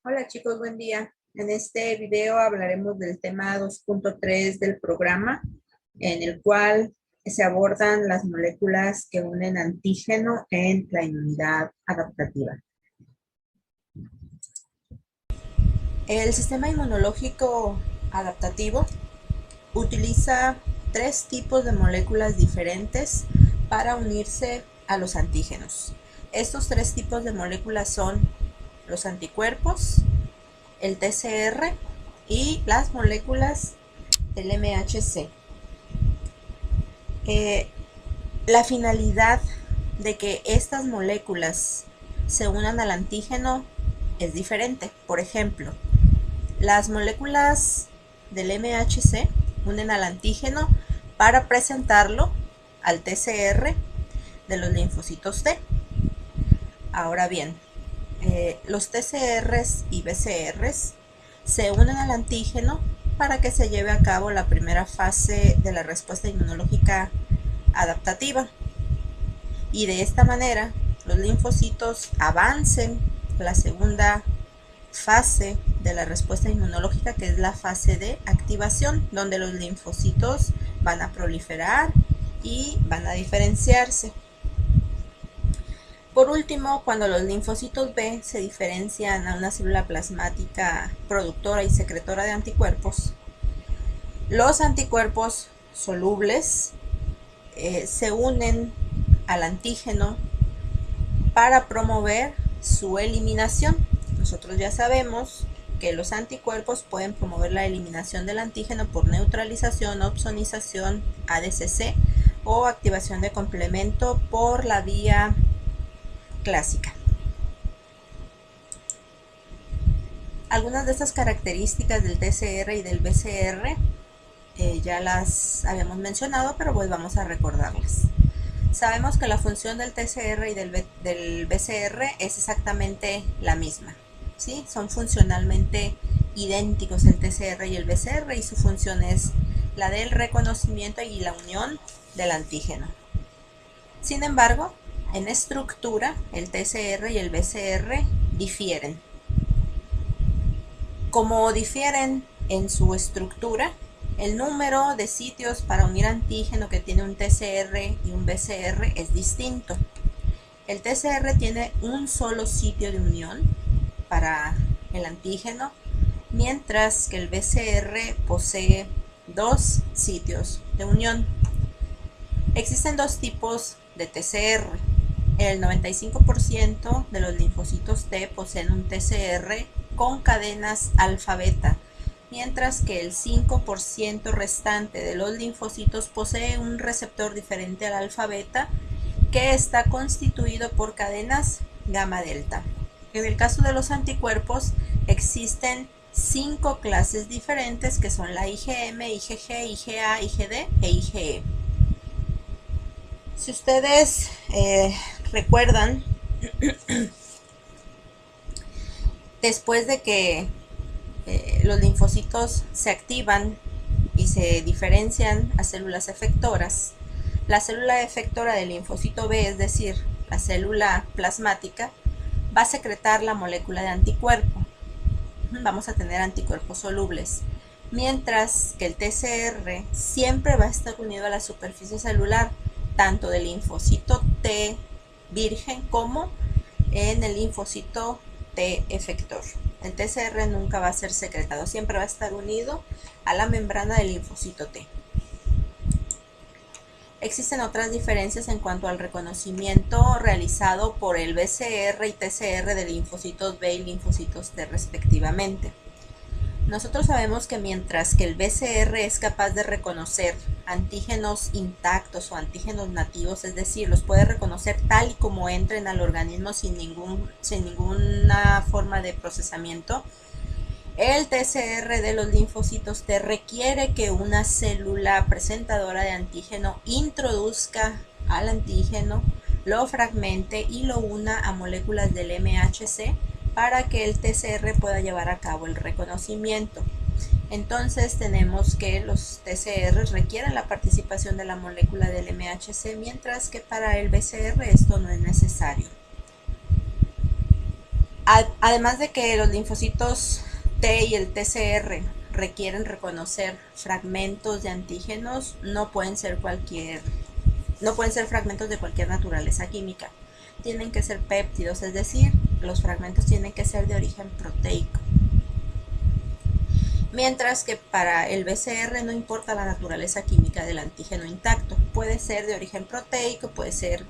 Hola chicos, buen día. En este video hablaremos del tema 2.3 del programa, en el cual se abordan las moléculas que unen antígeno en la inmunidad adaptativa. El sistema inmunológico adaptativo utiliza tres tipos de moléculas diferentes para unirse a los antígenos. Estos tres tipos de moléculas son los anticuerpos, el TCR y las moléculas del MHC. La finalidad de que estas moléculas se unan al antígeno es diferente. Por ejemplo, las moléculas del MHC unen al antígeno para presentarlo al TCR de los linfocitos T. Ahora bien, los TCRs y BCRs se unen al antígeno para que se lleve a cabo la primera fase de la respuesta inmunológica adaptativa, y de esta manera los linfocitos avancen la segunda fase de la respuesta inmunológica, que es la fase de activación, donde los linfocitos van a proliferar y van a diferenciarse. Por último, cuando los linfocitos B se diferencian a una célula plasmática productora y secretora de anticuerpos, los anticuerpos solubles se unen al antígeno para promover su eliminación. Nosotros ya sabemos que los anticuerpos pueden promover la eliminación del antígeno por neutralización, opsonización, ADCC o activación de complemento por la vía clásica. Algunas de estas características del TCR y del BCR ya las habíamos mencionado, pero pues vamos a recordarlas. Sabemos que la función del TCR y del BCR es exactamente la misma, ¿sí? Son funcionalmente idénticos el TCR y el BCR, y su función es la del reconocimiento y la unión del antígeno. Sin embargo, en estructura, el TCR y el BCR difieren. Como difieren en su estructura, el número de sitios para unir antígeno que tiene un TCR y un BCR es distinto. El TCR tiene un solo sitio de unión para el antígeno, mientras que el BCR posee dos sitios de unión. Existen dos tipos de TCR. El 95% de los linfocitos T poseen un TCR con cadenas alfa beta, mientras que el 5% restante de los linfocitos posee un receptor diferente al alfa beta, que está constituido por cadenas gamma delta. En el caso de los anticuerpos, existen 5 clases diferentes, que son la IgM, IgG, IgA, IgD e IgE. Si ustedes recuerdan, después de que los linfocitos se activan y se diferencian a células efectoras, la célula efectora del linfocito B, es decir, la célula plasmática, va a secretar la molécula de anticuerpo. Vamos a tener anticuerpos solubles, mientras que el TCR siempre va a estar unido a la superficie celular, tanto del linfocito T virgen como en el linfocito T efector. El TCR nunca va a ser secretado, siempre va a estar unido a la membrana del linfocito T. Existen otras diferencias en cuanto al reconocimiento realizado por el BCR y TCR de linfocitos B y linfocitos T respectivamente. Nosotros sabemos que mientras que el BCR es capaz de reconocer antígenos intactos o antígenos nativos, es decir, los puede reconocer tal y como entren al organismo sin ninguna forma de procesamiento, el TCR de los linfocitos T requiere que una célula presentadora de antígeno introduzca al antígeno, lo fragmente y lo una a moléculas del MHC para que el TCR pueda llevar a cabo el reconocimiento. Entonces tenemos que los TCR requieren la participación de la molécula del MHC, mientras que para el BCR esto no es necesario. Además de que los linfocitos T y el TCR requieren reconocer fragmentos de antígenos, no pueden ser fragmentos de cualquier naturaleza química. Tienen que ser péptidos, es decir, los fragmentos tienen que ser de origen proteico. Mientras que para el BCR no importa la naturaleza química del antígeno intacto, puede ser de origen proteico, puede ser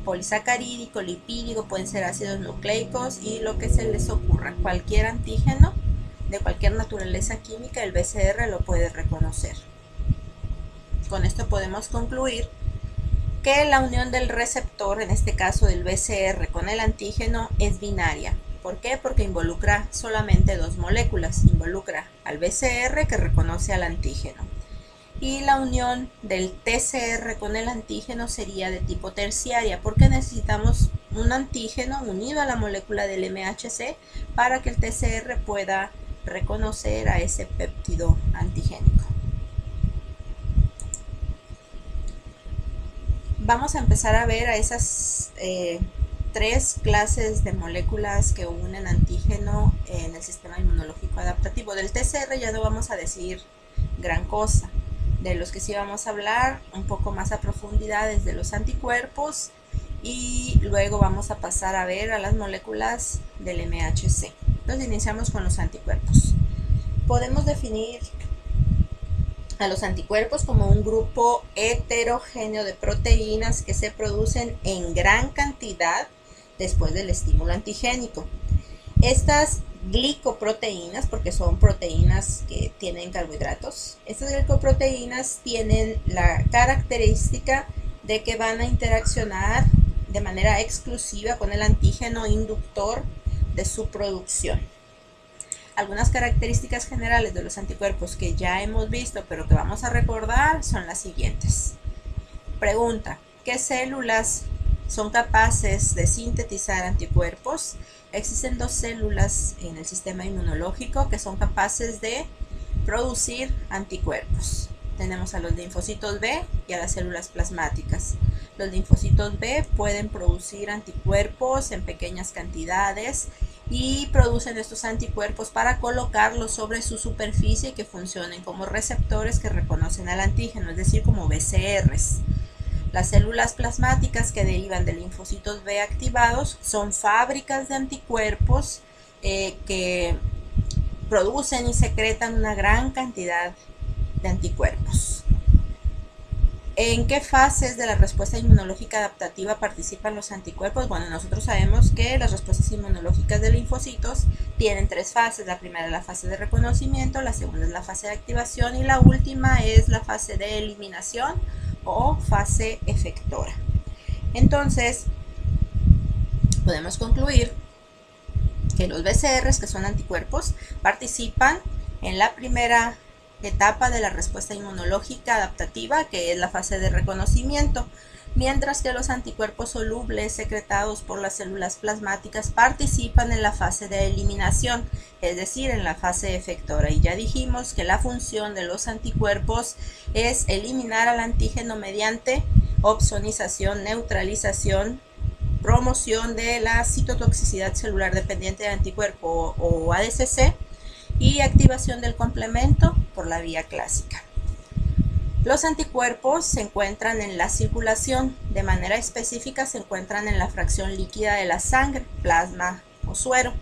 polisacarídico, lipídico, pueden ser ácidos nucleicos y lo que se les ocurra. Cualquier antígeno de cualquier naturaleza química, el BCR lo puede reconocer. Con esto podemos concluir que la unión del receptor, en este caso del BCR con el antígeno, es binaria. ¿Por qué? Porque involucra solamente dos moléculas. Involucra al BCR que reconoce al antígeno. Y la unión del TCR con el antígeno sería de tipo terciaria, porque necesitamos un antígeno unido a la molécula del MHC para que el TCR pueda reconocer a ese péptido antigénico. Vamos a empezar a ver a esas tres clases de moléculas que unen antígeno en el sistema inmunológico adaptativo. Del TCR ya no vamos a decir gran cosa. De los que sí vamos a hablar un poco más a profundidad es de los anticuerpos, y luego vamos a pasar a ver a las moléculas del MHC. Entonces iniciamos con los anticuerpos. Podemos definir a los anticuerpos como un grupo heterogéneo de proteínas que se producen en gran cantidad después del estímulo antigénico. Estas glicoproteínas, porque son proteínas que tienen carbohidratos, estas glicoproteínas tienen la característica de que van a interaccionar de manera exclusiva con el antígeno inductor de su producción. Algunas características generales de los anticuerpos que ya hemos visto, pero que vamos a recordar, son las siguientes. Pregunta: ¿qué células son capaces de sintetizar anticuerpos? Existen dos células en el sistema inmunológico que son capaces de producir anticuerpos. Tenemos a los linfocitos B y a las células plasmáticas. Los linfocitos B pueden producir anticuerpos en pequeñas cantidades y producen estos anticuerpos para colocarlos sobre su superficie y que funcionen como receptores que reconocen al antígeno, es decir, como BCRs. Las células plasmáticas que derivan de linfocitos B activados son fábricas de anticuerpos que producen y secretan una gran cantidad de anticuerpos. ¿En qué fases de la respuesta inmunológica adaptativa participan los anticuerpos? Bueno, nosotros sabemos que las respuestas inmunológicas de linfocitos tienen tres fases. La primera es la fase de reconocimiento, la segunda es la fase de activación y la última es la fase de eliminación o fase efectora. Entonces, podemos concluir que los BCRs, que son anticuerpos, participan en la primera etapa de la respuesta inmunológica adaptativa, que es la fase de reconocimiento, mientras que los anticuerpos solubles secretados por las células plasmáticas participan en la fase de eliminación, es decir, en la fase efectora. Y ya dijimos que la función de los anticuerpos es eliminar al antígeno mediante opsonización, neutralización, promoción de la citotoxicidad celular dependiente de anticuerpo o ADCC, y activación del complemento por la vía clásica. Los anticuerpos se encuentran en la circulación, de manera específica se encuentran en la fracción líquida de la sangre, plasma o suero,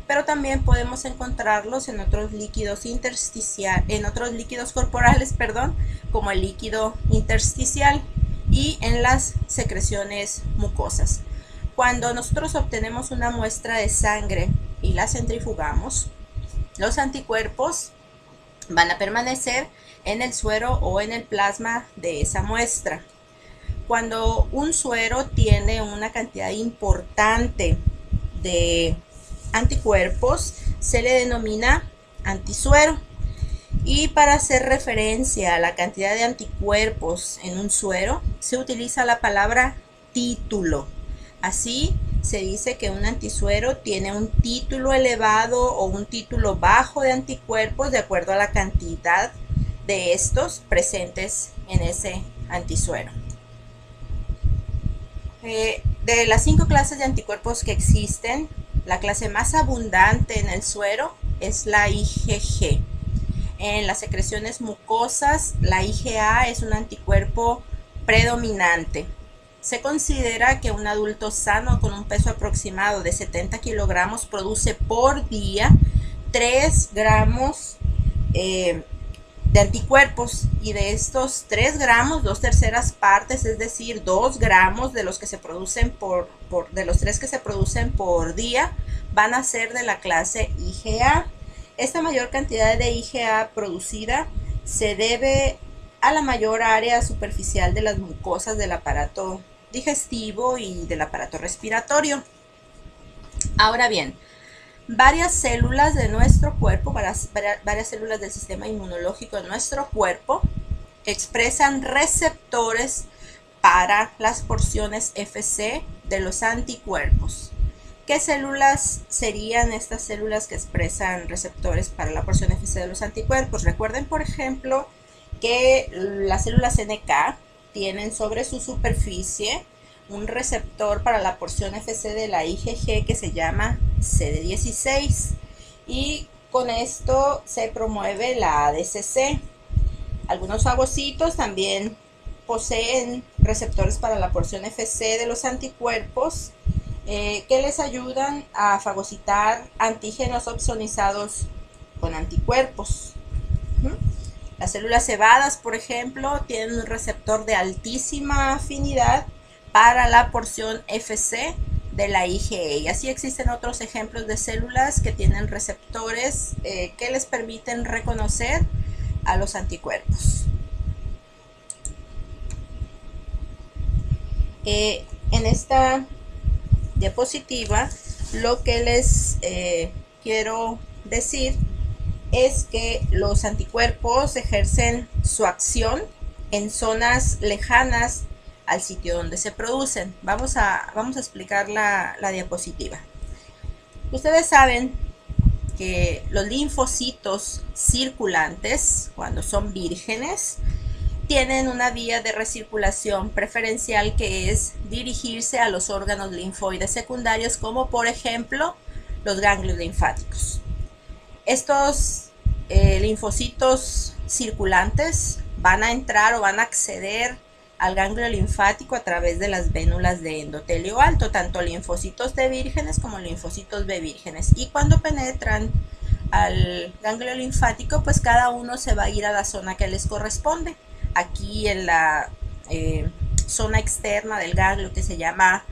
pero también podemos encontrarlos en otros líquidos corporales, como el líquido intersticial y en las secreciones mucosas. Cuando nosotros obtenemos una muestra de sangre y la centrifugamos, los anticuerpos van a permanecer en el suero o en el plasma de esa muestra. Cuando un suero tiene una cantidad importante de anticuerpos, se le denomina antisuero. Y para hacer referencia a la cantidad de anticuerpos en un suero, se utiliza la palabra título. Así se dice que un antisuero tiene un título elevado o un título bajo de anticuerpos de acuerdo a la cantidad de estos presentes en ese antisuero. De las 5 clases de anticuerpos que existen, La clase más abundante en el suero es la IgG. En las secreciones mucosas, la IgA es un anticuerpo predominante. Se considera que un adulto sano con un peso aproximado de 70 kilogramos produce por día 3 gramos de anticuerpos, y de estos 3 gramos, 2/3 partes, es decir, 2 gramos de los que se producen de los 3 que se producen por día, van a ser de la clase IgA. Esta mayor cantidad de IgA producida se debe a la mayor área superficial de las mucosas del aparato digestivo y del aparato respiratorio. Ahora bien, varias células de nuestro cuerpo, varias células del sistema inmunológico de nuestro cuerpo expresan receptores para las porciones Fc de los anticuerpos. ¿Qué células serían estas células que expresan receptores para la porción Fc de los anticuerpos? Recuerden, por ejemplo, que las células NK tienen sobre su superficie un receptor para la porción Fc de la IgG que se llama CD16, y con esto se promueve la ADCC. Algunos fagocitos también poseen receptores para la porción Fc de los anticuerpos que les ayudan a fagocitar antígenos opsonizados con anticuerpos. Las células cebadas, por ejemplo, tienen un receptor de altísima afinidad para la porción Fc de la IgE. Y así existen otros ejemplos de células que tienen receptores que les permiten reconocer a los anticuerpos. En esta diapositiva lo que les quiero decir es que los anticuerpos ejercen su acción en zonas lejanas al sitio donde se producen. Vamos a explicar la diapositiva. Ustedes saben que los linfocitos circulantes, cuando son vírgenes, tienen una vía de recirculación preferencial que es dirigirse a los órganos linfoides secundarios, como por ejemplo los ganglios linfáticos. Estos linfocitos circulantes van a entrar o van a acceder al ganglio linfático a través de las vénulas de endotelio alto, tanto linfocitos T vírgenes como linfocitos B vírgenes, y cuando penetran al ganglio linfático, pues cada uno se va a ir a la zona que les corresponde. Aquí en la zona externa del ganglio, que se llama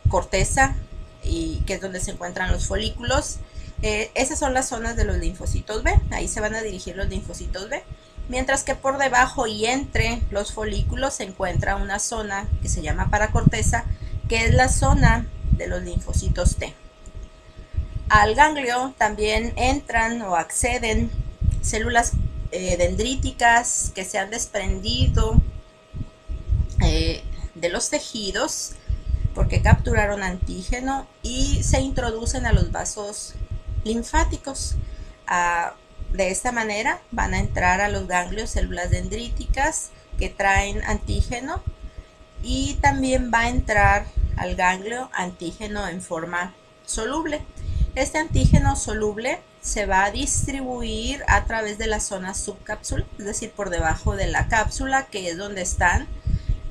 corteza, y que es donde se encuentran los folículos, esas son las zonas de los linfocitos B. Ahí se van a dirigir los linfocitos B, mientras que por debajo y entre los folículos se encuentra una zona que se llama paracorteza, que es la zona de los linfocitos T. Al ganglio también entran o acceden células dendríticas que se han desprendido de los tejidos porque capturaron antígeno y se introducen a los vasos linfáticos. De esta manera van a entrar a los ganglios células dendríticas que traen antígeno, y también va a entrar al ganglio antígeno en forma soluble. Este antígeno soluble se va a distribuir a través de la zona subcápsula, es decir, por debajo de la cápsula, que es donde están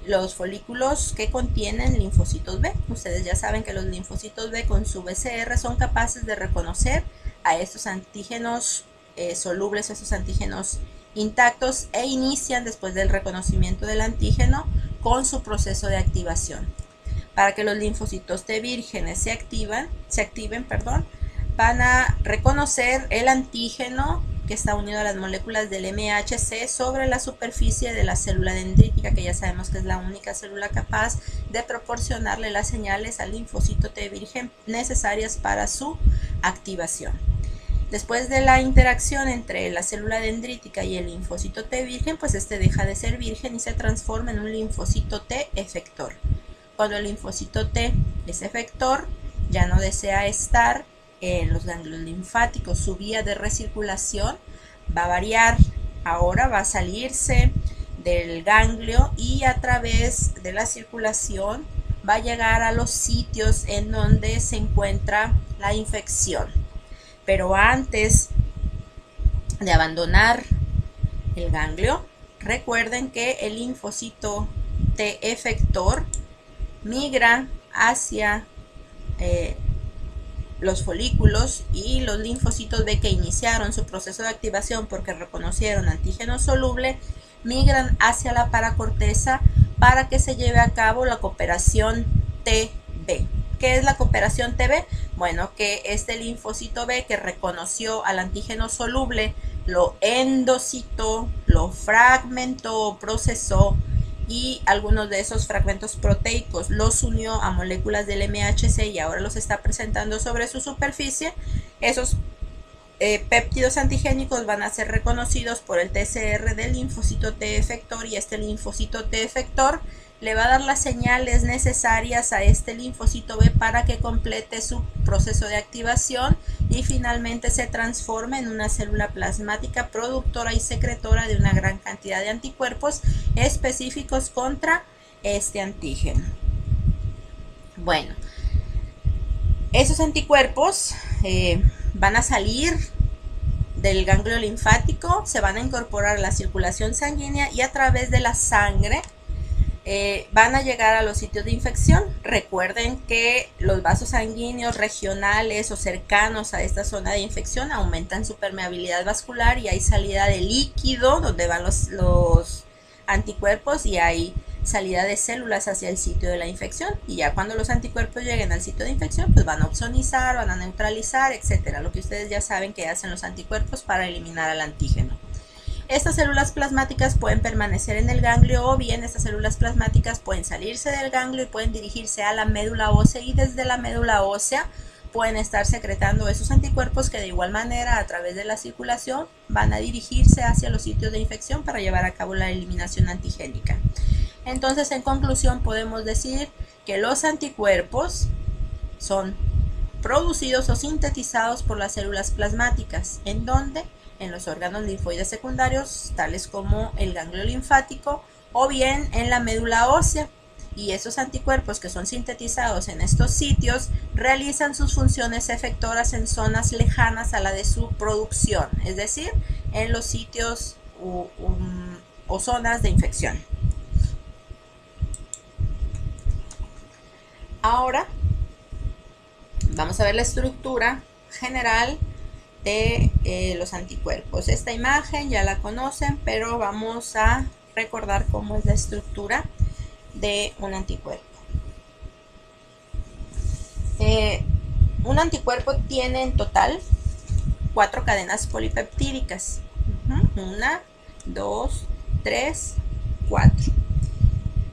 los folículos que contienen linfocitos B. Ustedes ya saben que los linfocitos B con su BCR son capaces de reconocer a estos antígenos solubles, a estos antígenos intactos, e inician después del reconocimiento del antígeno con su proceso de activación. Para que los linfocitos T vírgenes se activen, van a reconocer el antígeno que está unido a las moléculas del MHC sobre la superficie de la célula dendrítica, que ya sabemos que es la única célula capaz de proporcionarle las señales al linfocito T virgen necesarias para su activación. Después de la interacción entre la célula dendrítica y el linfocito T virgen, pues este deja de ser virgen y se transforma en un linfocito T efector. Cuando el linfocito T es efector, ya no desea estar en los ganglios linfáticos. Su vía de recirculación va a variar. Ahora va a salirse del ganglio y a través de la circulación va a llegar a los sitios en donde se encuentra la infección. Pero antes de abandonar el ganglio, recuerden que el linfocito T efector migra hacia los folículos, y los linfocitos B que iniciaron su proceso de activación porque reconocieron antígeno soluble migran hacia la paracorteza para que se lleve a cabo la cooperación TB. ¿Qué es la cooperación TB? Bueno, que este linfocito B que reconoció al antígeno soluble lo endocitó, lo fragmentó, procesó, y algunos de esos fragmentos proteicos los unió a moléculas del MHC y ahora los está presentando sobre su superficie. Esos péptidos antigénicos van a ser reconocidos por el TCR del linfocito T efector, y este linfocito T efector le va a dar las señales necesarias a este linfocito B para que complete su proceso de activación y finalmente se transforme en una célula plasmática productora y secretora de una gran cantidad de anticuerpos específicos contra este antígeno. Bueno, esos anticuerpos van a salir del ganglio linfático, se van a incorporar a la circulación sanguínea y a través de la sangre van a llegar a los sitios de infección. Recuerden que los vasos sanguíneos regionales o cercanos a esta zona de infección aumentan su permeabilidad vascular y hay salida de líquido donde van los anticuerpos y hay salida de células hacia el sitio de la infección, y ya cuando los anticuerpos lleguen al sitio de infección pues van a opsonizar, van a neutralizar, etcétera, lo que ustedes ya saben que hacen los anticuerpos para eliminar al antígeno. Estas células plasmáticas pueden permanecer en el ganglio o bien estas células plasmáticas pueden salirse del ganglio y pueden dirigirse a la médula ósea, y desde la médula ósea pueden estar secretando esos anticuerpos que de igual manera a través de la circulación van a dirigirse hacia los sitios de infección para llevar a cabo la eliminación antigénica. Entonces, en conclusión, podemos decir que los anticuerpos son producidos o sintetizados por las células plasmáticas, en donde en los órganos linfoides secundarios, tales como el ganglio linfático o bien en la médula ósea, y esos anticuerpos que son sintetizados en estos sitios realizan sus funciones efectoras en zonas lejanas a la de su producción, es decir, en los sitios o zonas de infección. Ahora vamos a ver la estructura general de los anticuerpos. Esta imagen ya la conocen, pero vamos a recordar cómo es la estructura de un anticuerpo. Un anticuerpo tiene en total 4 cadenas polipeptídicas. 1, 2, 3, 4.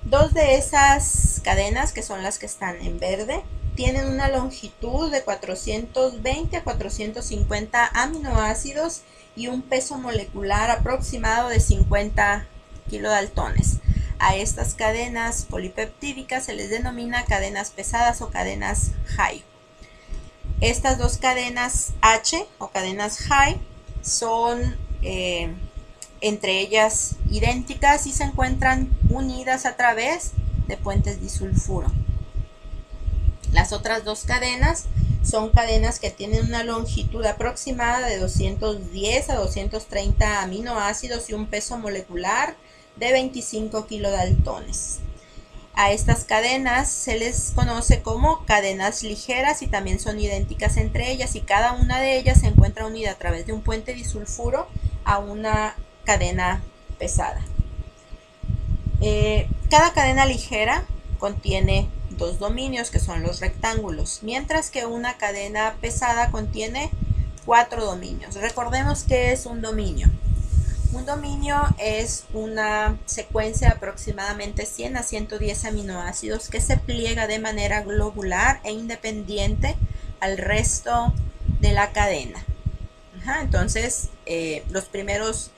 2 de esas cadenas, que son las que están en verde, tienen una longitud de 420 a 450 aminoácidos y un peso molecular aproximado de 50 kilodaltones. A estas cadenas polipeptídicas se les denomina cadenas pesadas o cadenas high. Estas 2 cadenas H o cadenas high son entre ellas idénticas y se encuentran unidas a través de puentes disulfuro. Las otras 2 cadenas son cadenas que tienen una longitud aproximada de 210 a 230 aminoácidos y un peso molecular de 25 kilodaltones. A estas cadenas se les conoce como cadenas ligeras y también son idénticas entre ellas, y cada una de ellas se encuentra unida a través de un puente disulfuro a una cadena pesada. Cada cadena ligera contiene 2 dominios, que son los rectángulos, mientras que una cadena pesada contiene 4 dominios. Recordemos qué es un dominio. Un dominio es una secuencia de aproximadamente 100 a 110 aminoácidos que se pliega de manera globular e independiente al resto de la cadena. Entonces, los primeros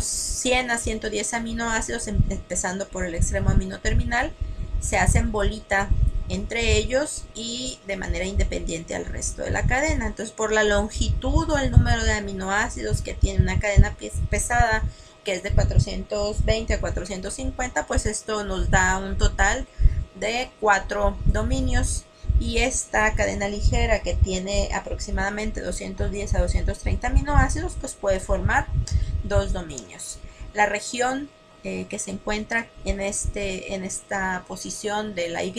100 a 110 aminoácidos, empezando por el extremo aminoterminal, se hacen bolita entre ellos y de manera independiente al resto de la cadena. Entonces, por la longitud o el número de aminoácidos que tiene una cadena pesada, que es de 420 a 450, pues esto nos da un total de 4 dominios, y esta cadena ligera, que tiene aproximadamente 210 a 230 aminoácidos, pues puede formar 2 dominios. La región que se encuentra en esta posición de la Y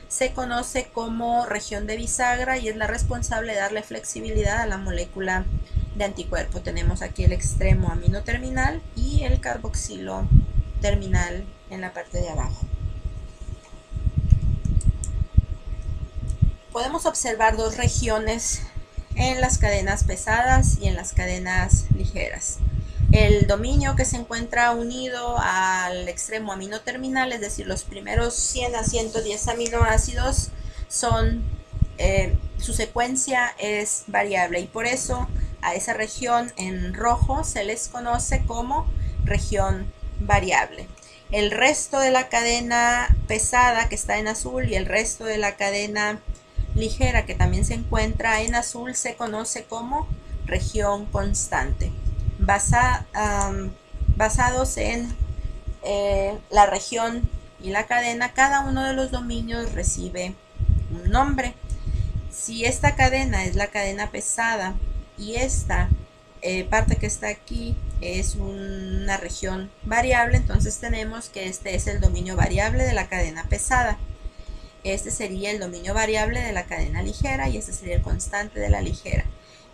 se conoce como región de bisagra, y es la responsable de darle flexibilidad a la molécula de anticuerpo. Tenemos aquí el extremo amino terminal y el carboxilo terminal en la parte de abajo. Podemos observar dos regiones en las cadenas pesadas y en las cadenas ligeras. El dominio que se encuentra unido al extremo amino terminal, es decir, los primeros 100 a 110 aminoácidos, su secuencia es variable, y por eso a esa región en rojo se les conoce como región variable. El resto de la cadena pesada, que está en azul, y el resto de la cadena ligera, que también se encuentra en azul, se conoce como región constante. Basados en la región y la cadena, cada uno de los dominios recibe un nombre. Si esta cadena es la cadena pesada y esta parte que está aquí es una región variable, entonces tenemos que este es el dominio variable de la cadena pesada. Este sería el dominio variable de la cadena ligera, y este sería el constante de la ligera.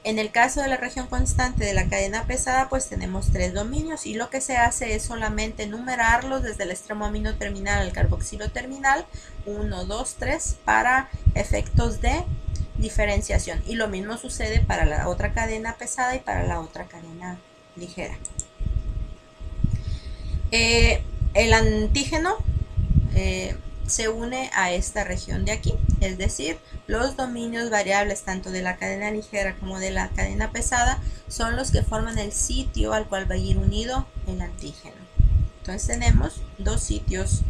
En el caso de la región constante de la cadena pesada, pues tenemos 3 dominios, y lo que se hace es solamente enumerarlos desde el extremo amino terminal al carboxilo terminal, 1, 2, 3, para efectos de diferenciación. Y lo mismo sucede para la otra cadena pesada y para la otra cadena ligera. El antígeno se une a esta región de aquí, es decir, los dominios variables tanto de la cadena ligera como de la cadena pesada son los que forman el sitio al cual va a ir unido el antígeno. Entonces tenemos dos sitios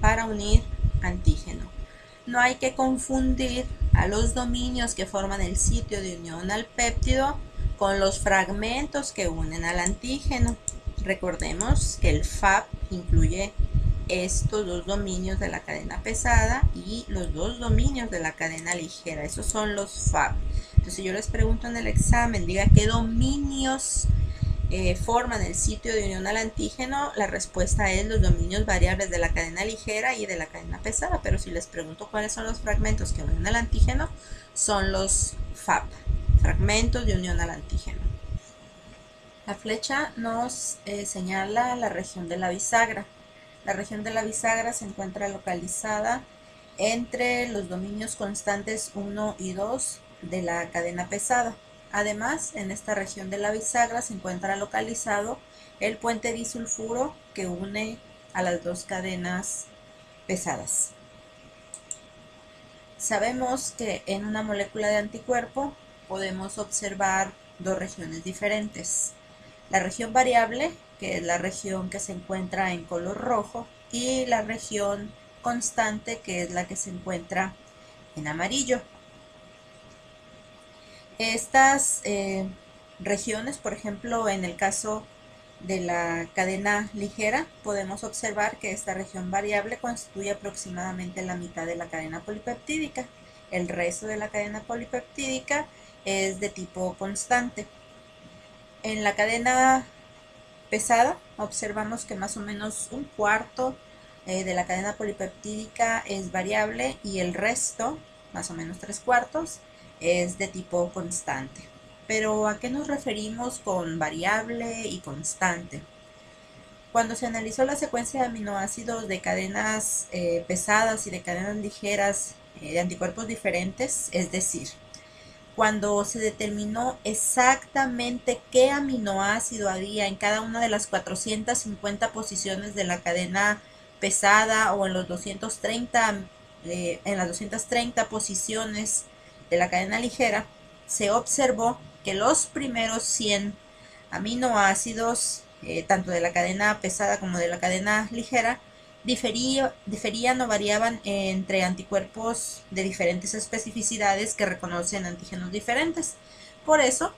para unir antígeno. No hay que confundir a los dominios que forman el sitio de unión al péptido con los fragmentos que unen al antígeno. Recordemos que el FAP incluye estos dos dominios de la cadena pesada y los dos dominios de la cadena ligera. Esos son los FAP. Entonces, si yo les pregunto en el examen, diga qué dominios forman el sitio de unión al antígeno, la respuesta es los dominios variables de la cadena ligera y de la cadena pesada. Pero si les pregunto cuáles son los fragmentos que unen al antígeno, son los FAP, fragmentos de unión al antígeno. La flecha nos señala la región de la bisagra. La región de la bisagra se encuentra localizada entre los dominios constantes 1 y 2 de la cadena pesada. Además, en esta región de la bisagra se encuentra localizado el puente disulfuro que une a las dos cadenas pesadas. Sabemos que en una molécula de anticuerpo podemos observar dos regiones diferentes. La región variable, que es la región que se encuentra en color rojo, y la región constante, que es la que se encuentra en amarillo. Estas regiones, por ejemplo, en el caso de la cadena ligera, podemos observar que esta región variable constituye aproximadamente la mitad de la cadena polipeptídica. El resto de la cadena polipeptídica es de tipo constante. En la cadena pesada observamos que más o menos un cuarto de la cadena polipeptídica es variable, y el resto, más o menos 3/4, es de tipo constante. Pero ¿a qué nos referimos con variable y constante? Cuando se analizó la secuencia de aminoácidos de cadenas pesadas y de cadenas ligeras de anticuerpos diferentes, es decir, cuando se determinó exactamente qué aminoácido había en cada una de las 450 posiciones de la cadena pesada, o en las 230 posiciones de la cadena ligera, se observó que los primeros 100 aminoácidos, tanto de la cadena pesada como de la cadena ligera, diferían o variaban entre anticuerpos de diferentes especificidades que reconocen antígenos diferentes. Por eso,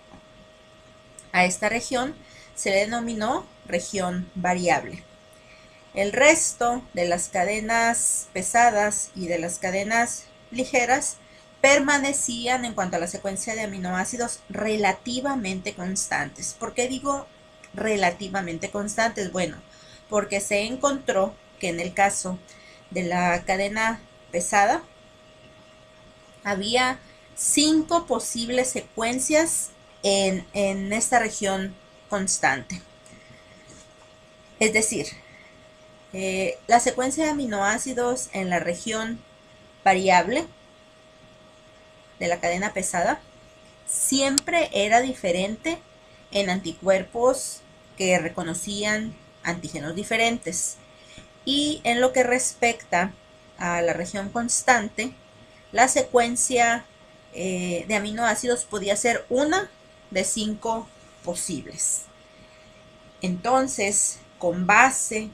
a esta región se le denominó región variable. El resto de las cadenas pesadas y de las cadenas ligeras permanecían en cuanto a la secuencia de aminoácidos relativamente constantes. ¿Por qué digo relativamente constantes? Bueno, porque se encontró que en el caso de la cadena pesada había 5 posibles secuencias en esta región constante. Es decir, la secuencia de aminoácidos en la región variable de la cadena pesada siempre era diferente en anticuerpos que reconocían antígenos diferentes. Y en lo que respecta a la región constante, la secuencia de aminoácidos podía ser una de 5 posibles. Entonces, con base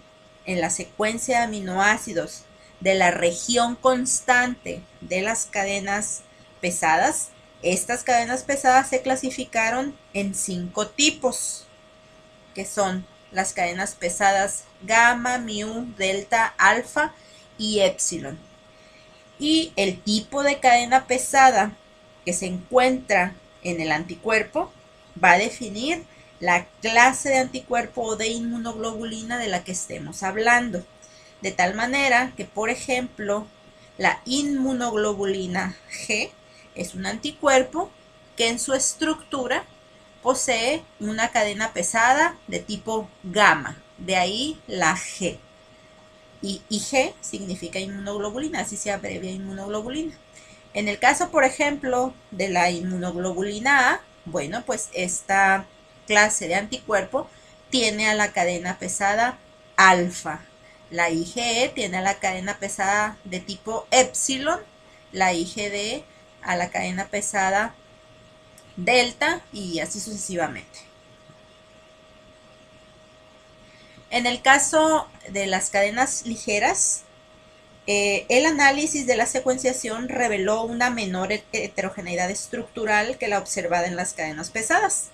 en la secuencia de aminoácidos de la región constante de las cadenas pesadas, estas cadenas pesadas se clasificaron en 5 tipos, que son las cadenas pesadas gamma, mu, delta, alfa y epsilon. Y el tipo de cadena pesada que se encuentra en el anticuerpo va a definir la clase de anticuerpo o de inmunoglobulina de la que estemos hablando. De tal manera que, por ejemplo, la inmunoglobulina G es un anticuerpo que en su estructura posee una cadena pesada de tipo gamma, de ahí la G. Y G significa inmunoglobulina, así se abrevia inmunoglobulina. En el caso, por ejemplo, de la inmunoglobulina A, bueno, pues esta clase de anticuerpo tiene a la cadena pesada alfa. La IgE tiene a la cadena pesada de tipo epsilon, la IgD a la cadena pesada delta y así sucesivamente. En el caso de las cadenas ligeras, el análisis de la secuenciación reveló una menor heterogeneidad estructural que la observada en las cadenas pesadas.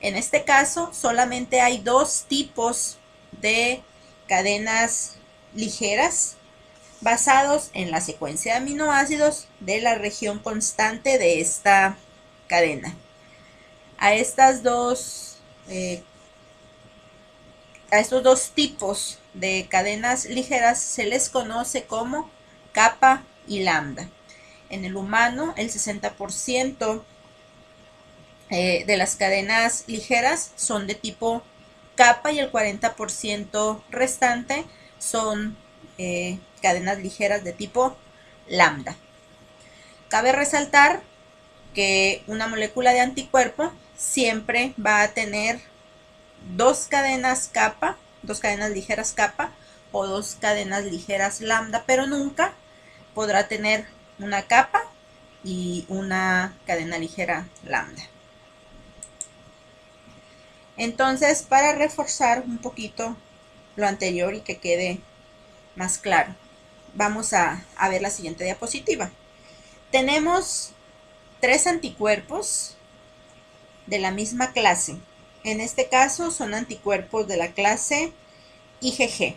En este caso, solamente hay 2 tipos de cadenas ligeras basados en la secuencia de aminoácidos de la región constante de esta cadena. A estos 2 tipos de cadenas ligeras se les conoce como kappa y lambda. En el humano, el 60% de las cadenas ligeras son de tipo kappa y el 40% restante son cadenas ligeras de tipo lambda. Cabe resaltar que una molécula de anticuerpo siempre va a tener 2 cadenas kappa, 2 cadenas ligeras kappa o 2 cadenas ligeras lambda, pero nunca podrá tener una kappa y una cadena ligera lambda. Entonces, para reforzar un poquito lo anterior y que quede más claro, vamos a ver la siguiente diapositiva. Tenemos 3 anticuerpos de la misma clase. En este caso son anticuerpos de la clase IgG.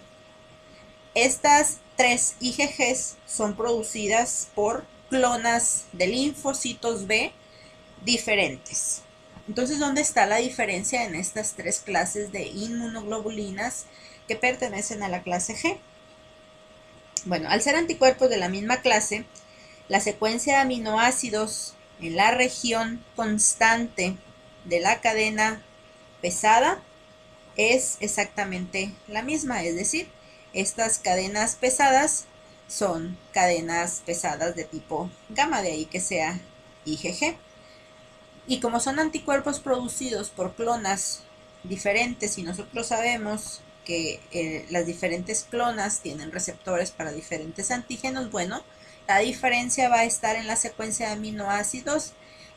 Estas 3 IgGs son producidas por clonas de linfocitos B diferentes. Entonces, ¿dónde está la diferencia en estas 3 clases de inmunoglobulinas que pertenecen a la clase G? Bueno, al ser anticuerpos de la misma clase, la secuencia de aminoácidos en la región constante de la cadena pesada es exactamente la misma, es decir, estas cadenas pesadas son cadenas pesadas de tipo gamma, de ahí que sea IgG. Y como son anticuerpos producidos por clonas diferentes y nosotros sabemos que las diferentes clonas tienen receptores para diferentes antígenos, bueno, la diferencia va a estar en la secuencia de aminoácidos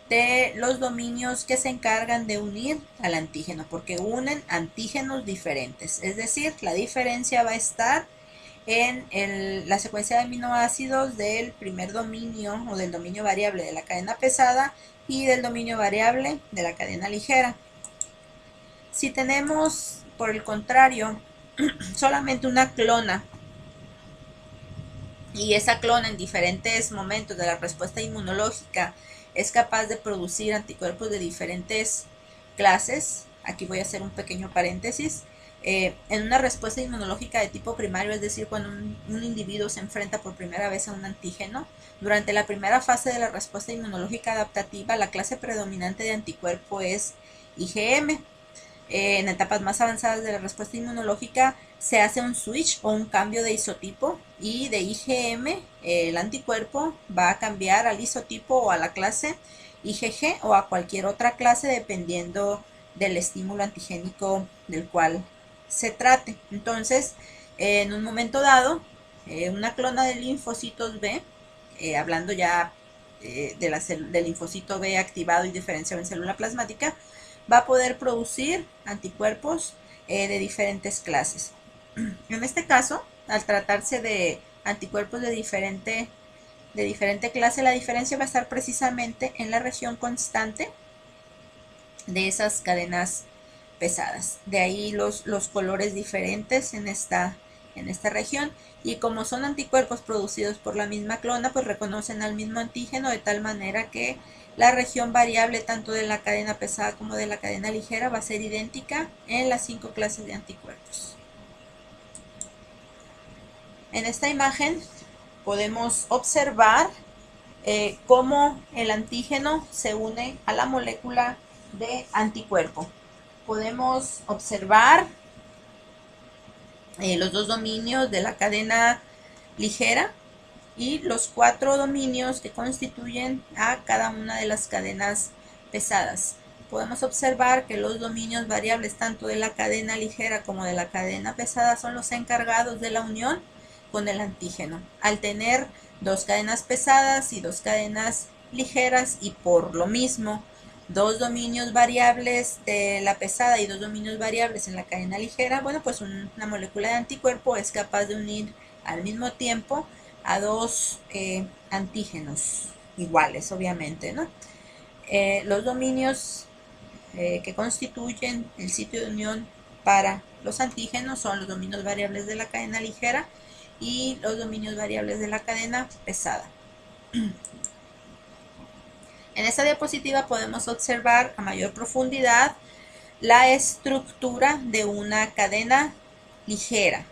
de los dominios que se encargan de unir al antígeno, porque unen antígenos diferentes. Es decir, la diferencia va a estar en la secuencia de aminoácidos del primer dominio o del dominio variable de la cadena pesada y del dominio variable de la cadena ligera. Si tenemos, por el contrario, solamente una clona, y esa clona en diferentes momentos de la respuesta inmunológica es capaz de producir anticuerpos de diferentes clases, aquí voy a hacer un pequeño paréntesis, en una respuesta inmunológica de tipo primario, es decir, cuando un individuo se enfrenta por primera vez a un antígeno, durante la primera fase de la respuesta inmunológica adaptativa, la clase predominante de anticuerpo es IgM. En etapas más avanzadas de la respuesta inmunológica se hace un switch o un cambio de isotipo, y de IgM el anticuerpo va a cambiar al isotipo o a la clase IgG o a cualquier otra clase dependiendo del estímulo antigénico del cual se trate. Entonces, en un momento dado, una clona de linfocitos B, hablando ya del linfocito B activado y diferenciado en célula plasmática, va a poder producir anticuerpos de diferentes clases. En este caso, al tratarse de anticuerpos de diferente clase, la diferencia va a estar precisamente en la región constante de esas cadenas pesadas. De ahí los colores diferentes en esta región, y como son anticuerpos producidos por la misma clona, pues reconocen al mismo antígeno, de tal manera que la región variable tanto de la cadena pesada como de la cadena ligera va a ser idéntica en las 5 clases de anticuerpos. En esta imagen podemos observar cómo el antígeno se une a la molécula de anticuerpo. Podemos observar los 2 dominios de la cadena ligera y los 4 dominios que constituyen a cada una de las cadenas pesadas. Podemos observar que los dominios variables tanto de la cadena ligera como de la cadena pesada son los encargados de la unión con el antígeno. Al tener 2 cadenas pesadas y 2 cadenas ligeras, y por lo mismo 2 dominios variables de la pesada y 2 dominios variables en la cadena ligera, bueno, pues una molécula de anticuerpo es capaz de unir al mismo tiempo a 2 antígenos iguales, obviamente, ¿no? Los dominios que constituyen el sitio de unión para los antígenos son los dominios variables de la cadena ligera y los dominios variables de la cadena pesada. En esta diapositiva podemos observar a mayor profundidad la estructura de una cadena ligera.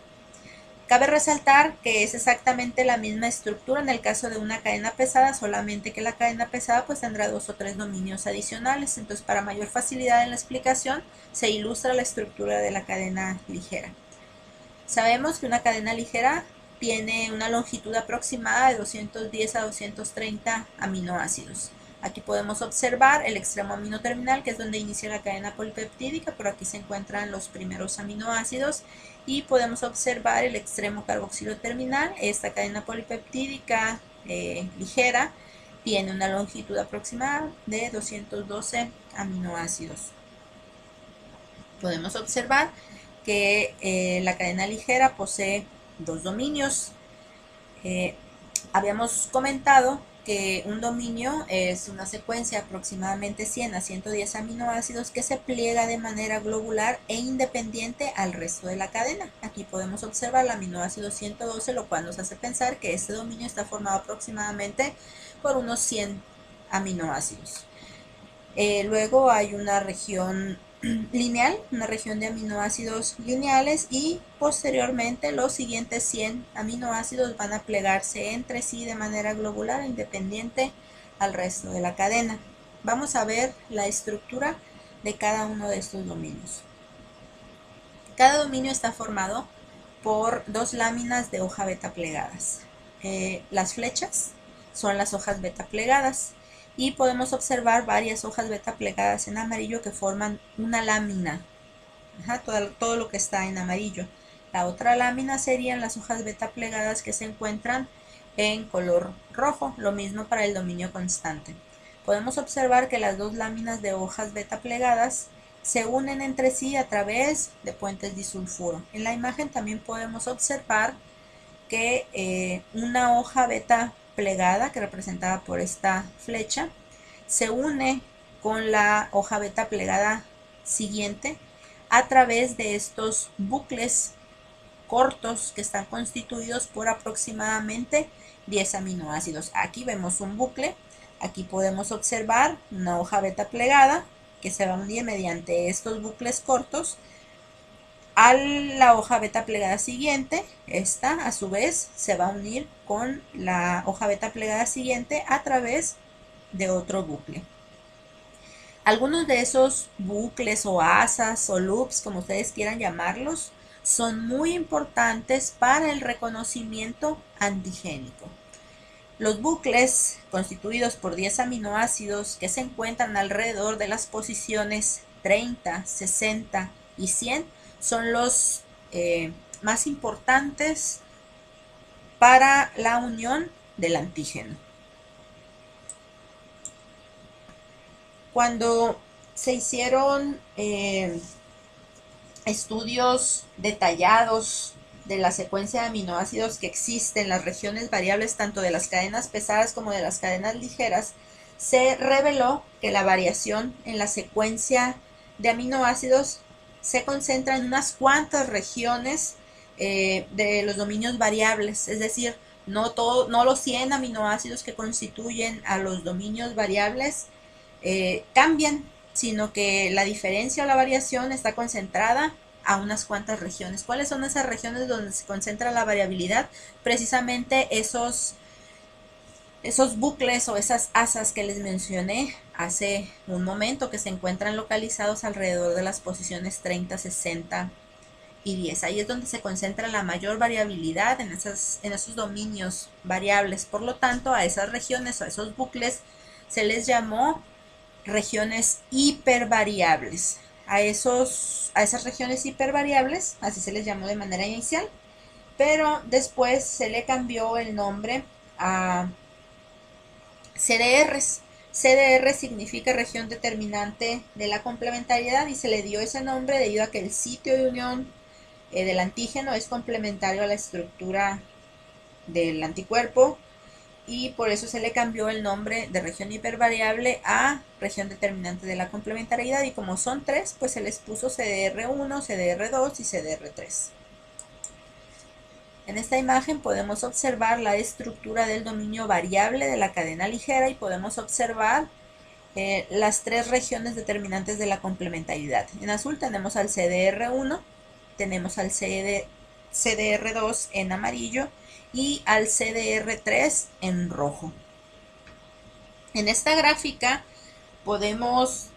Cabe resaltar que es exactamente la misma estructura en el caso de una cadena pesada, solamente que la cadena pesada pues tendrá 2 o 3 dominios adicionales. Entonces, para mayor facilidad en la explicación, se ilustra la estructura de la cadena ligera. Sabemos que una cadena ligera tiene una longitud aproximada de 210 a 230 aminoácidos. Aquí podemos observar el extremo amino terminal, que es donde inicia la cadena polipeptídica. Por aquí se encuentran los primeros aminoácidos, y podemos observar el extremo carboxilo terminal. Esta cadena polipeptídica ligera tiene una longitud aproximada de 212 aminoácidos. Podemos observar que la cadena ligera posee 2 dominios. Habíamos comentado que un dominio es una secuencia de aproximadamente 100 a 110 aminoácidos que se pliega de manera globular e independiente al resto de la cadena. Aquí podemos observar el aminoácido 112, lo cual nos hace pensar que este dominio está formado aproximadamente por unos 100 aminoácidos. Luego hay una región lineal, una región de aminoácidos lineales, y posteriormente los siguientes 100 aminoácidos van a plegarse entre sí de manera globular e independiente al resto de la cadena. Vamos a ver la estructura de cada uno de estos dominios. Cada dominio está formado por 2 láminas de hoja beta plegadas. Las flechas son las hojas beta plegadas, y podemos observar varias hojas beta plegadas en amarillo que forman una lámina. Todo lo que está en amarillo. La otra lámina serían las hojas beta plegadas que se encuentran en color rojo. Lo mismo para el dominio constante. Podemos observar que las 2 láminas de hojas beta plegadas se unen entre sí a través de puentes disulfuro. En la imagen también podemos observar que una hoja beta plegada, que representada por esta flecha, se une con la hoja beta plegada siguiente a través de estos bucles cortos que están constituidos por aproximadamente 10 aminoácidos. Aquí vemos un bucle, aquí podemos observar una hoja beta plegada que se va a unir mediante estos bucles cortos a la hoja beta plegada siguiente. Esta a su vez se va a unir con la hoja beta plegada siguiente a través de otro bucle. Algunos de esos bucles o asas o loops, como ustedes quieran llamarlos, son muy importantes para el reconocimiento antigénico. Los bucles constituidos por 10 aminoácidos que se encuentran alrededor de las posiciones 30, 60 y 100 son los más importantes para la unión del antígeno. Cuando se hicieron estudios detallados de la secuencia de aminoácidos que existen en las regiones variables tanto de las cadenas pesadas como de las cadenas ligeras, se reveló que la variación en la secuencia de aminoácidos se concentra en unas cuantas regiones de los dominios variables, es decir, no los 100 aminoácidos que constituyen a los dominios variables cambian, sino que la diferencia o la variación está concentrada a unas cuantas regiones. ¿Cuáles son esas regiones donde se concentra la variabilidad? Precisamente esos bucles o esas asas que les mencioné hace un momento, que se encuentran localizados alrededor de las posiciones 30, 60 y 10. Ahí es donde se concentra la mayor variabilidad en esos dominios variables. Por lo tanto, a esas regiones o a esos bucles se les llamó regiones hipervariables. A esas regiones hipervariables, así se les llamó de manera inicial, pero después se le cambió el nombre a CDRs. CDR significa región determinante de la complementariedad y se le dio ese nombre debido a que el sitio de unión del antígeno es complementario a la estructura del anticuerpo, y por eso se le cambió el nombre de región hipervariable a región determinante de la complementariedad, y como son tres, pues se les puso CDR1, CDR2 y CDR3. En esta imagen podemos observar la estructura del dominio variable de la cadena ligera y podemos observar las tres regiones determinantes de la complementariedad. En azul tenemos al CDR1, tenemos al CDR2 en amarillo y al CDR3 en rojo. En esta gráfica podemos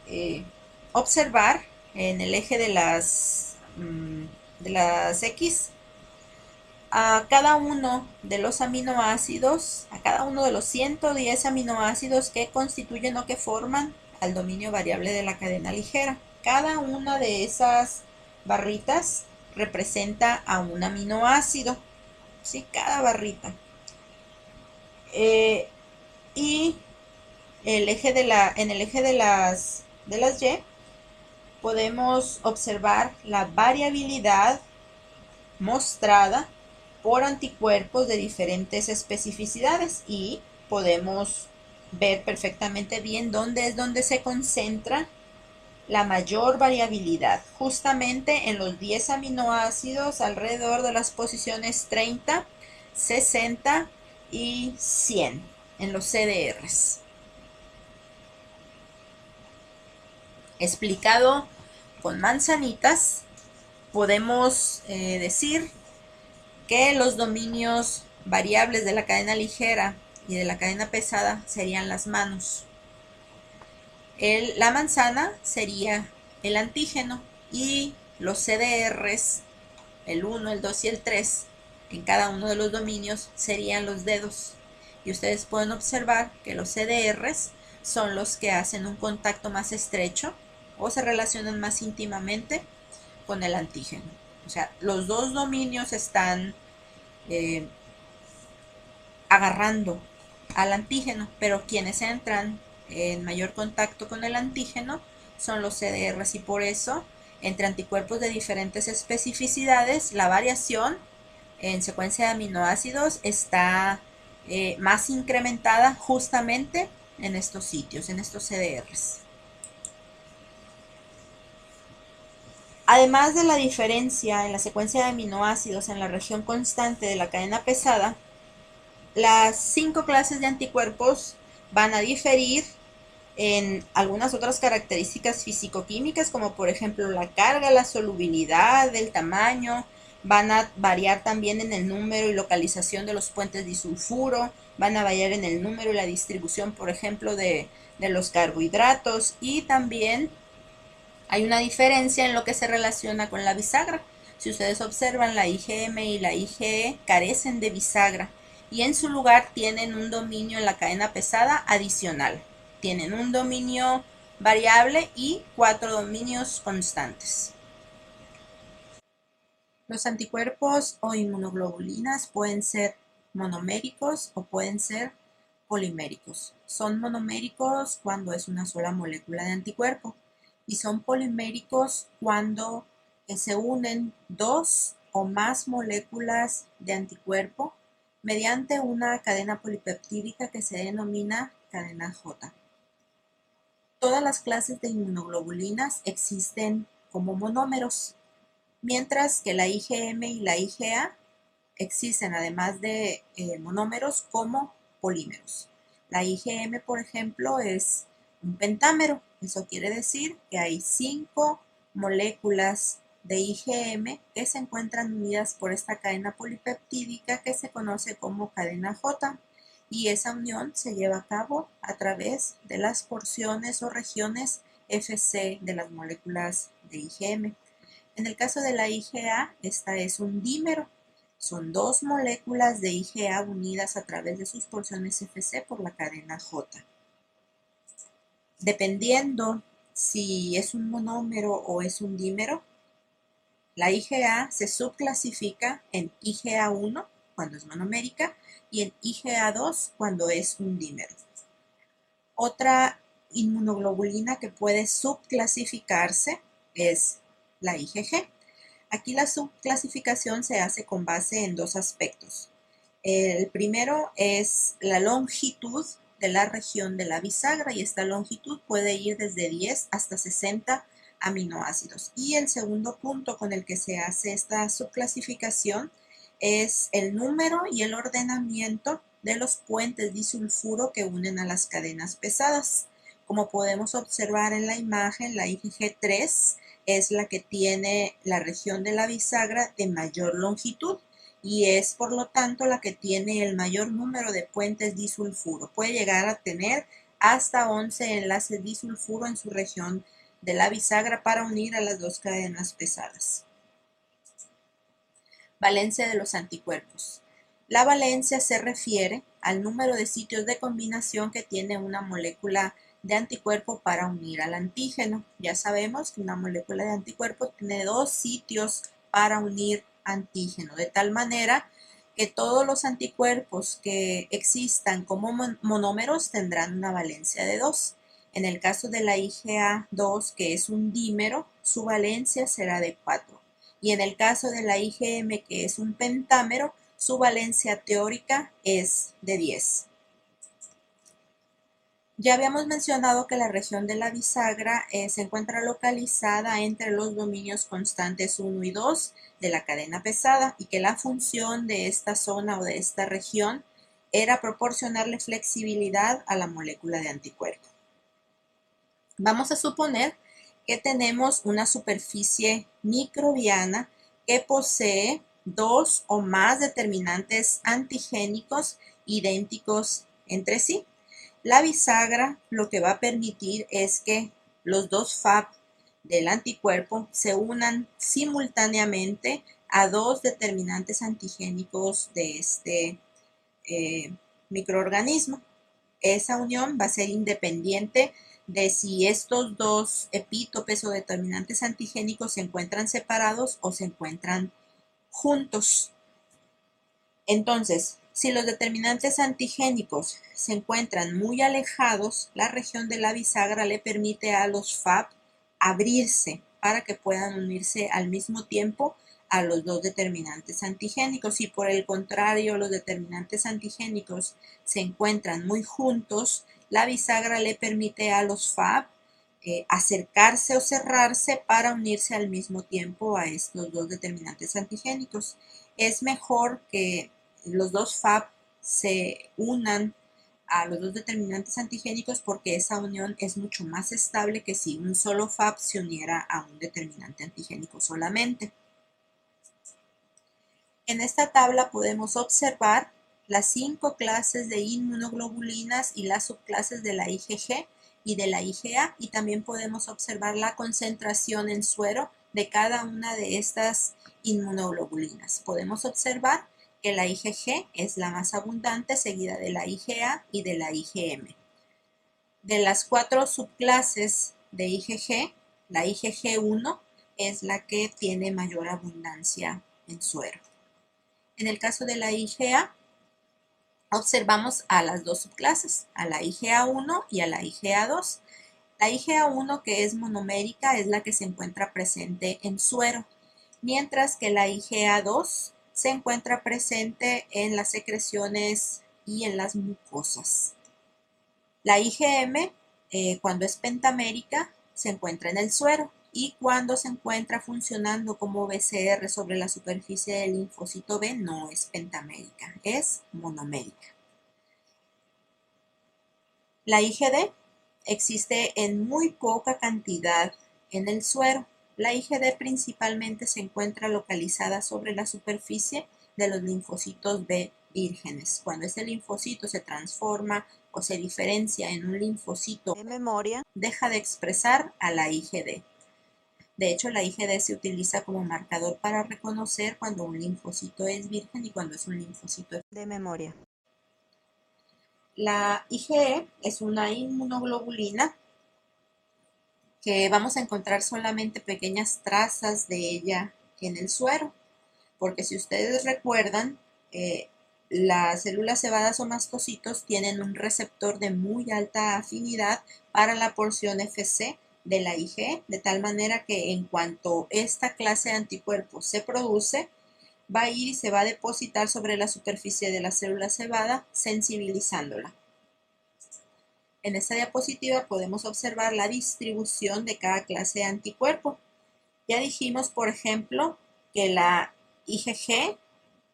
observar en el eje de las X a cada uno de los aminoácidos, a cada uno de los 110 aminoácidos que constituyen o que forman al dominio variable de la cadena ligera. Cada una de esas barritas representa a un aminoácido, ¿sí? Cada barrita. Y en el eje de las Y podemos observar la variabilidad mostrada por anticuerpos de diferentes especificidades, y podemos ver perfectamente bien dónde se concentra la mayor variabilidad, justamente en los 10 aminoácidos alrededor de las posiciones 30, 60 y 100 en los CDRs. Explicado con manzanitas, podemos decir que los dominios variables de la cadena ligera y de la cadena pesada serían las manos. La manzana sería el antígeno y los CDRs, el 1, el 2 y el 3, en cada uno de los dominios serían los dedos. Y ustedes pueden observar que los CDRs son los que hacen un contacto más estrecho o se relacionan más íntimamente con el antígeno. O sea, los dos dominios están agarrando al antígeno, pero quienes entran en mayor contacto con el antígeno son los CDRs, y por eso entre anticuerpos de diferentes especificidades la variación en secuencia de aminoácidos está más incrementada justamente en estos sitios, en estos CDRs. Además de la diferencia en la secuencia de aminoácidos en la región constante de la cadena pesada, las 5 clases de anticuerpos van a diferir en algunas otras características físico-químicas, como por ejemplo la carga, la solubilidad, el tamaño. Van a variar también en el número y localización de los puentes disulfuro, van a variar en el número y la distribución, por ejemplo, de los carbohidratos, y también hay una diferencia en lo que se relaciona con la bisagra. Si ustedes observan, la IgM y la IgE carecen de bisagra y en su lugar tienen un dominio en la cadena pesada adicional. Tienen un dominio variable y 4 dominios constantes. Los anticuerpos o inmunoglobulinas pueden ser monoméricos o pueden ser poliméricos. Son monoméricos cuando es una sola molécula de anticuerpo y son poliméricos cuando se unen dos o más moléculas de anticuerpo mediante una cadena polipeptídica que se denomina cadena J. Todas las clases de inmunoglobulinas existen como monómeros, mientras que la IgM y la IgA existen además de monómeros como polímeros. La IgM, por ejemplo, es un pentámero. Eso quiere decir que hay 5 moléculas de IgM que se encuentran unidas por esta cadena polipeptídica que se conoce como cadena J. Y esa unión se lleva a cabo a través de las porciones o regiones Fc de las moléculas de IgM. En el caso de la IgA, esta es un dímero. Son dos moléculas de IgA unidas a través de sus porciones Fc por la cadena J. Dependiendo si es un monómero o es un dímero, la IgA se subclasifica en IgA1 cuando es monomérica y en IgA2 cuando es un dímero. Otra inmunoglobulina que puede subclasificarse es la IgG. Aquí la subclasificación se hace con base en dos aspectos. El primero es la longitud de la región de la bisagra y esta longitud puede ir desde 10 hasta 60 aminoácidos. Y el segundo punto con el que se hace esta subclasificación es el número y el ordenamiento de los puentes disulfuro que unen a las cadenas pesadas. Como podemos observar en la imagen, la IgG3 es la que tiene la región de la bisagra de mayor longitud y es por lo tanto la que tiene el mayor número de puentes disulfuro. Puede llegar a tener hasta 11 enlaces disulfuro en su región de la bisagra para unir a las dos cadenas pesadas. Valencia de los anticuerpos. La valencia se refiere al número de sitios de combinación que tiene una molécula de anticuerpo para unir al antígeno. Ya sabemos que una molécula de anticuerpo tiene 2 sitios para unir antígeno, de tal manera que todos los anticuerpos que existan como monómeros tendrán una valencia de 2. En el caso de la IgA2, que es un dímero, su valencia será de 4. Y en el caso de la IgM, que es un pentámero, su valencia teórica es de 10. Ya habíamos mencionado que la región de la bisagra se encuentra localizada entre los dominios constantes 1 y 2 de la cadena pesada y que la función de esta zona o de esta región era proporcionarle flexibilidad a la molécula de anticuerpo. Vamos a suponer que tenemos una superficie microbiana que posee 2 o más determinantes antigénicos idénticos entre sí. La bisagra lo que va a permitir es que los dos Fab del anticuerpo se unan simultáneamente a 2 determinantes antigénicos de este microorganismo. Esa unión va a ser independiente de si estos dos epítopes o determinantes antigénicos se encuentran separados o se encuentran juntos. Entonces, si los determinantes antigénicos se encuentran muy alejados, la región de la bisagra le permite a los Fab abrirse para que puedan unirse al mismo tiempo a los dos determinantes antigénicos. Si por el contrario los determinantes antigénicos se encuentran muy juntos, la bisagra le permite a los Fab acercarse o cerrarse para unirse al mismo tiempo a estos dos determinantes antigénicos. Es mejor que los dos Fab se unan a los dos determinantes antigénicos porque esa unión es mucho más estable que si un solo Fab se uniera a un determinante antigénico solamente. En esta tabla podemos observar las 5 clases de inmunoglobulinas y las subclases de la IgG y de la IgA, y también podemos observar la concentración en suero de cada una de estas inmunoglobulinas. Podemos observar que la IgG es la más abundante, seguida de la IgA y de la IgM. De las 4 subclases de IgG, la IgG1 es la que tiene mayor abundancia en suero. En el caso de la IgA, observamos a las dos subclases, a la IgA1 y a la IgA2. La IgA1, que es monomérica, es la que se encuentra presente en suero, mientras que la IgA2 se encuentra presente en las secreciones y en las mucosas. La IgM, cuando es pentamérica, se encuentra en el suero, y cuando se encuentra funcionando como BCR sobre la superficie del linfocito B, no es pentamérica, es monomérica. La IgD existe en muy poca cantidad en el suero. La IgD principalmente se encuentra localizada sobre la superficie de los linfocitos B vírgenes. Cuando este linfocito se transforma o se diferencia en un linfocito de memoria, deja de expresar a la IgD. De hecho, la IgD se utiliza como marcador para reconocer cuando un linfocito es virgen y cuando es un linfocito de memoria. La IgE es una inmunoglobulina que vamos a encontrar solamente pequeñas trazas de ella en el suero, porque si ustedes recuerdan, las células cebadas o mastocitos tienen un receptor de muy alta afinidad para la porción Fc de la IgE, de tal manera que en cuanto esta clase de anticuerpos se produce, va a ir y se va a depositar sobre la superficie de la célula cebada, sensibilizándola. En esta diapositiva podemos observar la distribución de cada clase de anticuerpo. Ya dijimos, por ejemplo, que la IgG,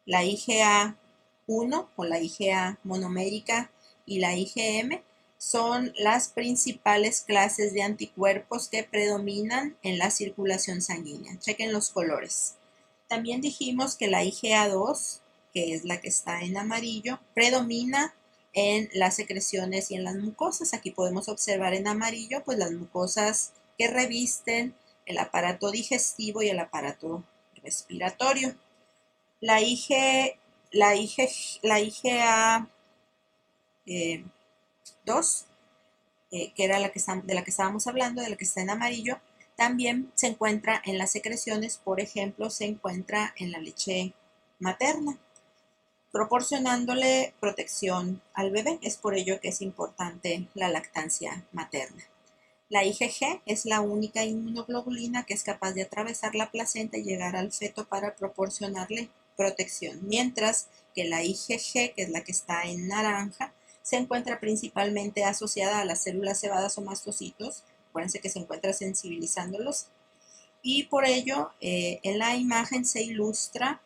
la IgA1 o la IgA monomérica y la IgM son las principales clases de anticuerpos que predominan en la circulación sanguínea. Chequen los colores. También dijimos que la IgA2, que es la que está en amarillo, predomina en las secreciones y en las mucosas. Aquí podemos observar en amarillo pues las mucosas que revisten el aparato digestivo y el aparato respiratorio. La IgA2, que era de la que estábamos hablando, de la que está en amarillo, también se encuentra en las secreciones, por ejemplo, se encuentra en la leche materna, proporcionándole protección al bebé. Es por ello que es importante la lactancia materna. La IgG es la única inmunoglobulina que es capaz de atravesar la placenta y llegar al feto para proporcionarle protección, mientras que la IgG, que es la que está en naranja, se encuentra principalmente asociada a las células cebadas o mastocitos. Acuérdense que se encuentra sensibilizándolos, y por ello en la imagen se ilustra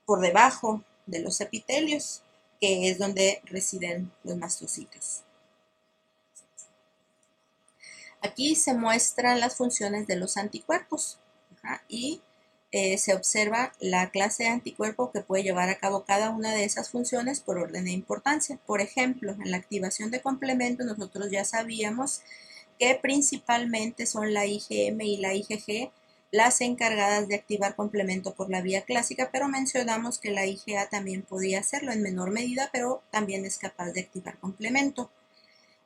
por debajo de los epitelios, que es donde residen los mastocitos. Aquí se muestran las funciones de los anticuerpos, y se observa la clase de anticuerpo que puede llevar a cabo cada una de esas funciones por orden de importancia. Por ejemplo, en la activación de complemento nosotros ya sabíamos que principalmente son la IgM y la IgG las encargadas de activar complemento por la vía clásica, pero mencionamos que la IgA también podía hacerlo en menor medida, pero también es capaz de activar complemento.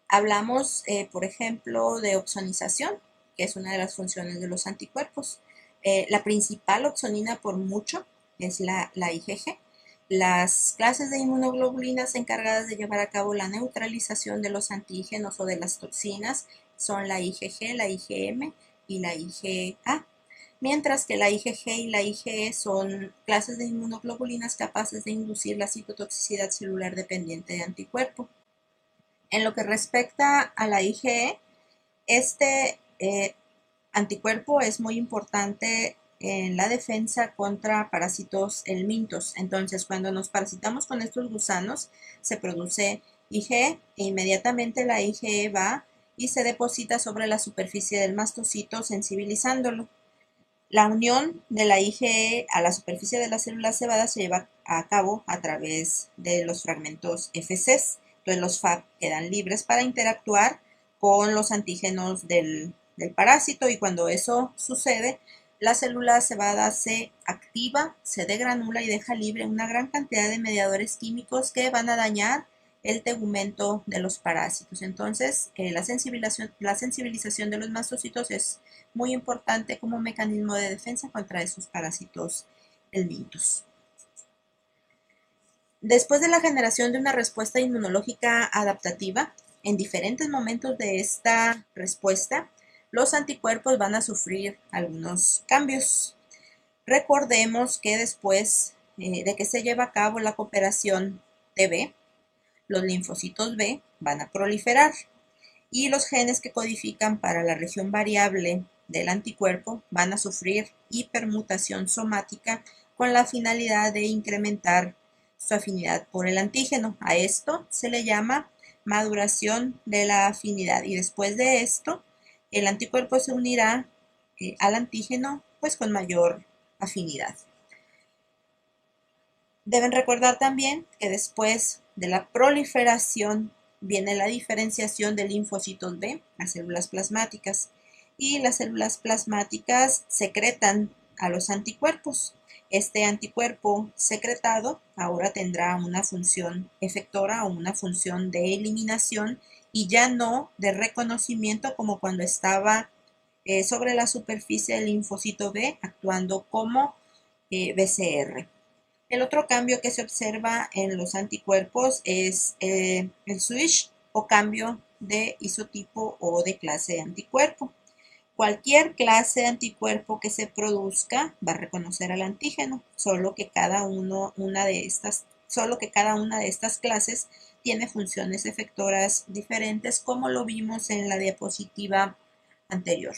Hablamos, por ejemplo, de opsonización, que es una de las funciones de los anticuerpos. La principal opsonina por mucho es la IgG. Las clases de inmunoglobulinas encargadas de llevar a cabo la neutralización de los antígenos o de las toxinas son la IgG, la IgM y la IgA, mientras que la IgG y la IgE son clases de inmunoglobulinas capaces de inducir la citotoxicidad celular dependiente de anticuerpo. En lo que respecta a la IgE, Este anticuerpo es muy importante en la defensa contra parásitos helmintos. Entonces, cuando nos parasitamos con estos gusanos, se produce IgE e inmediatamente la IgE va y se deposita sobre la superficie del mastocito, sensibilizándolo. La unión de la IgE a la superficie de las células cebadas se lleva a cabo a través de los fragmentos FCs. Entonces los FAP quedan libres para interactuar con los antígenos del parásito, y cuando eso sucede, la célula cebada se activa, se degranula y deja libre una gran cantidad de mediadores químicos que van a dañar el tegumento de los parásitos. Entonces, la sensibilización de los mastocitos es muy importante como mecanismo de defensa contra esos parásitos helmintos. Después de la generación de una respuesta inmunológica adaptativa, en diferentes momentos de esta respuesta, los anticuerpos van a sufrir algunos cambios. Recordemos que después de que se lleva a cabo la cooperación TB, los linfocitos B van a proliferar y los genes que codifican para la región variable del anticuerpo van a sufrir hipermutación somática con la finalidad de incrementar su afinidad por el antígeno. A esto se le llama maduración de la afinidad, y después de esto el anticuerpo se unirá al antígeno pues con mayor afinidad. Deben recordar también que después de la proliferación viene la diferenciación de linfocitos B a células plasmáticas, y las células plasmáticas secretan a los anticuerpos. Este anticuerpo secretado ahora tendrá una función efectora o una función de eliminación y ya no de reconocimiento como cuando estaba sobre la superficie del linfocito B actuando como BCR. El otro cambio que se observa en los anticuerpos es el switch o cambio de isotipo o de clase de anticuerpo. Cualquier clase de anticuerpo que se produzca va a reconocer al antígeno, solo que cada una de estas clases tiene funciones efectoras diferentes, como lo vimos en la diapositiva anterior.